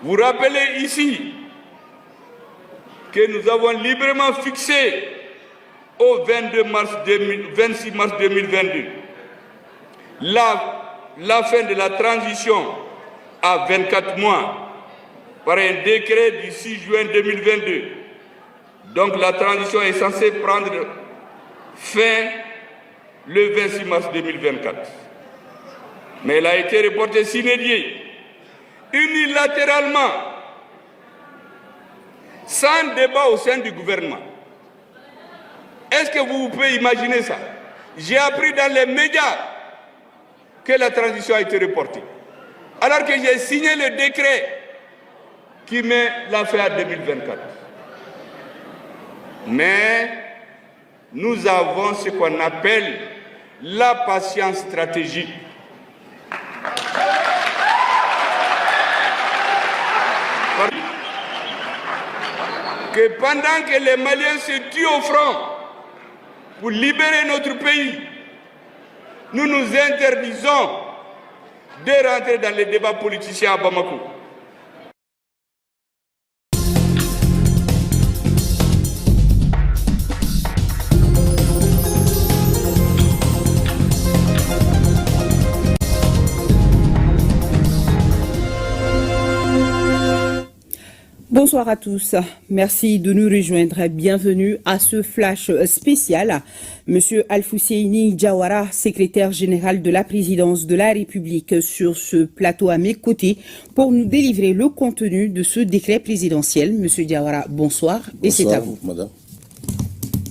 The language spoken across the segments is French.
Vous rappelez ici que nous avons librement fixé au 26 mars 2022 la fin de la transition à 24 mois par un décret du 6 juin 2022. Donc la transition est censée prendre fin le 26 mars 2024. Mais elle a été reportée sine die, unilatéralement, sans débat au sein du gouvernement. Est-ce que vous pouvez imaginer ça? J'ai appris dans les médias que la transition a été reportée, alors que j'ai signé le décret qui met la fin à 2024. Mais nous avons ce qu'on appelle la patience stratégique. Que pendant que les Maliens se tuent au front pour libérer notre pays, nous nous interdisons de rentrer dans les débats politiciens à Bamako. Bonsoir à tous. Merci de nous rejoindre. Bienvenue à ce flash spécial. Monsieur Alfousseini Diawara, secrétaire général de la présidence de la République, sur ce plateau à mes côtés pour nous délivrer le contenu de ce décret présidentiel. Monsieur Diawara, bonsoir et c'est à vous. Madame.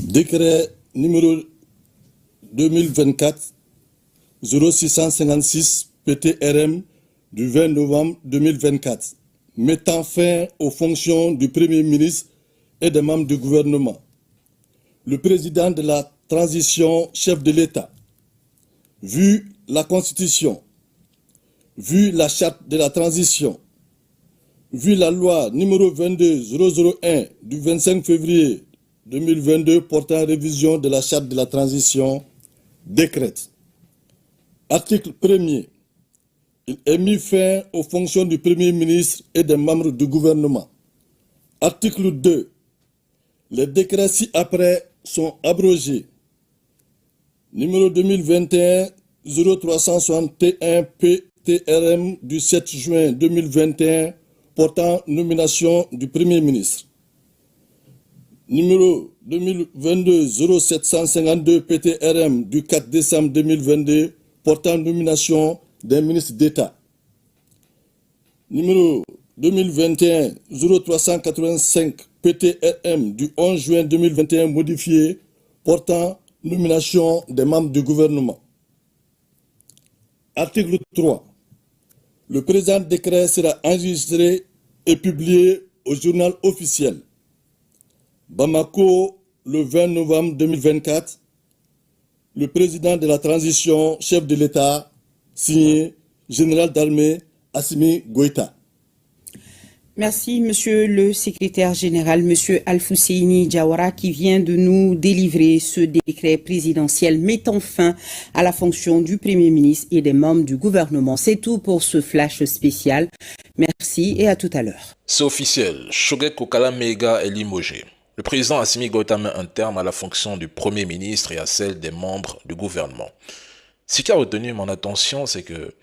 Décret numéro 2024-0656 PTRM du 20 novembre 2024. Mettant fin aux fonctions du Premier ministre et des membres du gouvernement. Le président de la transition, chef de l'État, vu la Constitution, vu la charte de la transition, vu la loi numéro 22001 du 25 février 2022 portant révision de la charte de la transition, décrète. Article 1er. Il est mis fin aux fonctions du Premier ministre et des membres du gouvernement. Article 2. Les décrets ci-après sont abrogés. Numéro 2021-0361 PTRM du 7 juin 2021 portant nomination du Premier ministre. Numéro 2022-0752 PTRM du 4 décembre 2022 portant nomination des ministres d'État. Numéro 2021-0385 PTRM du 11 juin 2021 modifié portant nomination des membres du gouvernement. Article 3. Le présent décret sera enregistré et publié au journal officiel. Bamako, le 20 novembre 2024. Le président de la transition, chef de l'État, signé Général d'armée Assimi Goïta. Merci, monsieur le secrétaire général, monsieur Alfousseini Diawara, qui vient de nous délivrer ce décret présidentiel mettant fin à la fonction du Premier ministre et des membres du gouvernement. C'est tout pour ce flash spécial. Merci et à tout à l'heure. C'est officiel. Chogué Kokala Mega est limogé. Le président Assimi Goïta met un terme à la fonction du Premier ministre et à celle des membres du gouvernement. Ce qui a retenu mon attention, c'est que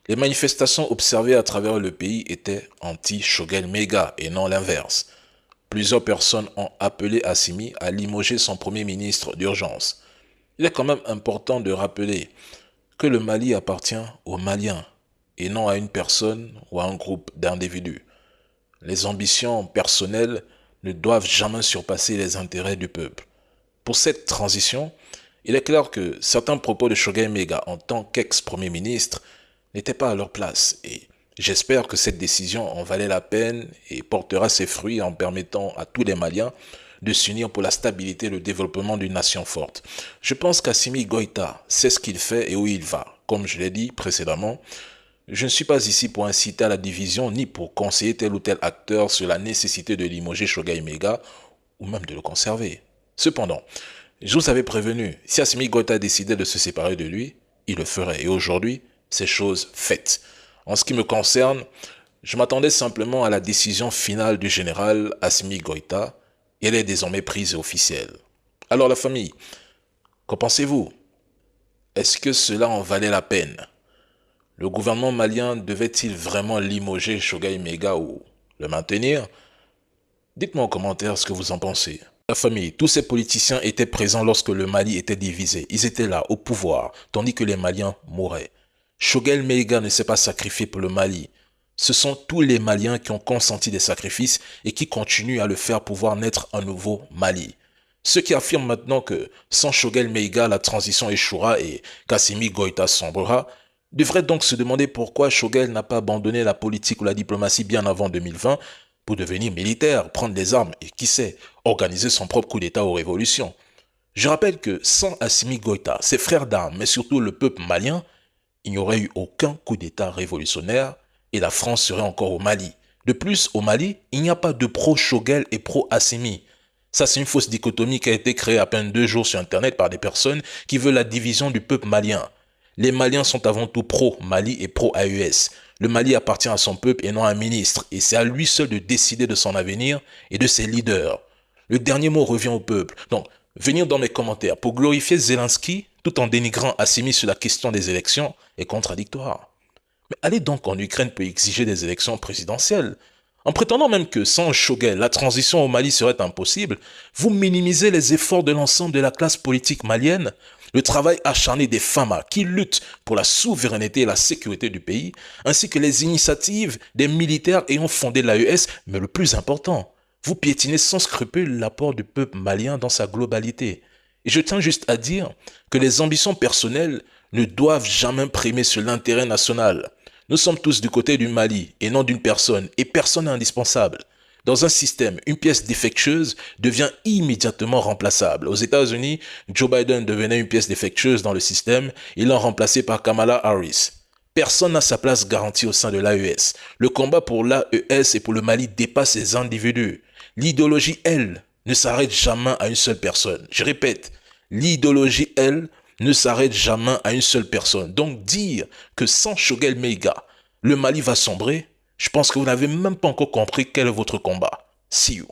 les manifestations observées à travers le pays étaient anti-Choguel Mega et non l'inverse. Plusieurs personnes ont appelé Assimi à limoger son Premier ministre d'urgence. Il est quand même important de rappeler que le Mali appartient aux Maliens et non à une personne ou à un groupe d'individus. Les ambitions personnelles ne doivent jamais surpasser les intérêts du peuple. Pour cette transition, il est clair que certains propos de Choguel Mega en tant qu'ex-premier ministre n'étaient pas à leur place et j'espère que cette décision en valait la peine et portera ses fruits en permettant à tous les Maliens de s'unir pour la stabilité et le développement d'une nation forte. Je pense qu'Assimi Goïta sait ce qu'il fait et où il va. Comme je l'ai dit précédemment, je ne suis pas ici pour inciter à la division ni pour conseiller tel ou tel acteur sur la nécessité de limoger Choguel Mega ou même de le conserver. Cependant, je vous avais prévenu, si Assimi Goïta décidait de se séparer de lui, il le ferait. Et aujourd'hui, c'est chose faite. En ce qui me concerne, Je m'attendais simplement à la décision finale du général Assimi Goïta, et elle est désormais prise et officielle. Alors la famille, qu'en pensez-vous? Est-ce que cela en valait la peine? Le gouvernement malien devait-il vraiment limoger Choguel Maïga ou le maintenir? Dites-moi en commentaire ce que vous en pensez. La famille, tous ces politiciens étaient présents lorsque le Mali était divisé. Ils étaient là, au pouvoir, tandis que les Maliens mouraient. Choguel Maïga ne s'est pas sacrifié pour le Mali. Ce sont tous les Maliens qui ont consenti des sacrifices et qui continuent à le faire pour voir naître un nouveau Mali. Ceux qui affirment maintenant que sans Choguel Maïga, la transition échouera et qu'Assimi Goïta sombrera, devraient donc se demander pourquoi Choguel n'a pas abandonné la politique ou la diplomatie bien avant 2020 pour devenir militaire, prendre les armes et, qui sait, organiser son propre coup d'État aux révolutions. Je rappelle que sans Assimi Goïta, ses frères d'armes, mais surtout le peuple malien, il n'y aurait eu aucun coup d'État révolutionnaire et la France serait encore au Mali. De plus, au Mali, il n'y a pas de pro-Choguel et pro-Assimi. Ça, c'est une fausse dichotomie qui a été créée à peine 2 jours sur Internet par des personnes qui veulent la division du peuple malien. Les Maliens sont avant tout pro-Mali et pro-AES. Le Mali appartient à son peuple et non à un ministre, et c'est à lui seul de décider de son avenir et de ses leaders. Le dernier mot revient au peuple. Donc, venir dans mes commentaires pour glorifier Zelensky tout en dénigrant Assimi sur la question des élections est contradictoire. Mais allez donc en Ukraine pour exiger des élections présidentielles. En prétendant même que sans Choguel, la transition au Mali serait impossible, vous minimisez les efforts de l'ensemble de la classe politique malienne, le travail acharné des FAMA qui luttent pour la souveraineté et la sécurité du pays, ainsi que les initiatives des militaires ayant fondé l'AES, mais le plus important, vous piétinez sans scrupule l'apport du peuple malien dans sa globalité. Et je tiens juste à dire que les ambitions personnelles ne doivent jamais primer sur l'intérêt national. Nous sommes tous du côté du Mali et non d'une personne, et personne n'est indispensable. Dans un système, une pièce défectueuse devient immédiatement remplaçable. Aux États-Unis, Joe Biden devenait une pièce défectueuse dans le système, il l'a remplacé par Kamala Harris. Personne n'a sa place garantie au sein de l'AES. Le combat pour l'AES et pour le Mali dépasse les individus. L'idéologie, elle, ne s'arrête jamais à une seule personne. Je répète, l'idéologie, elle, ne s'arrête jamais à une seule personne. Donc dire que sans Choguel Maïga, le Mali va sombrer, je pense que vous n'avez même pas encore compris quel est votre combat. See you.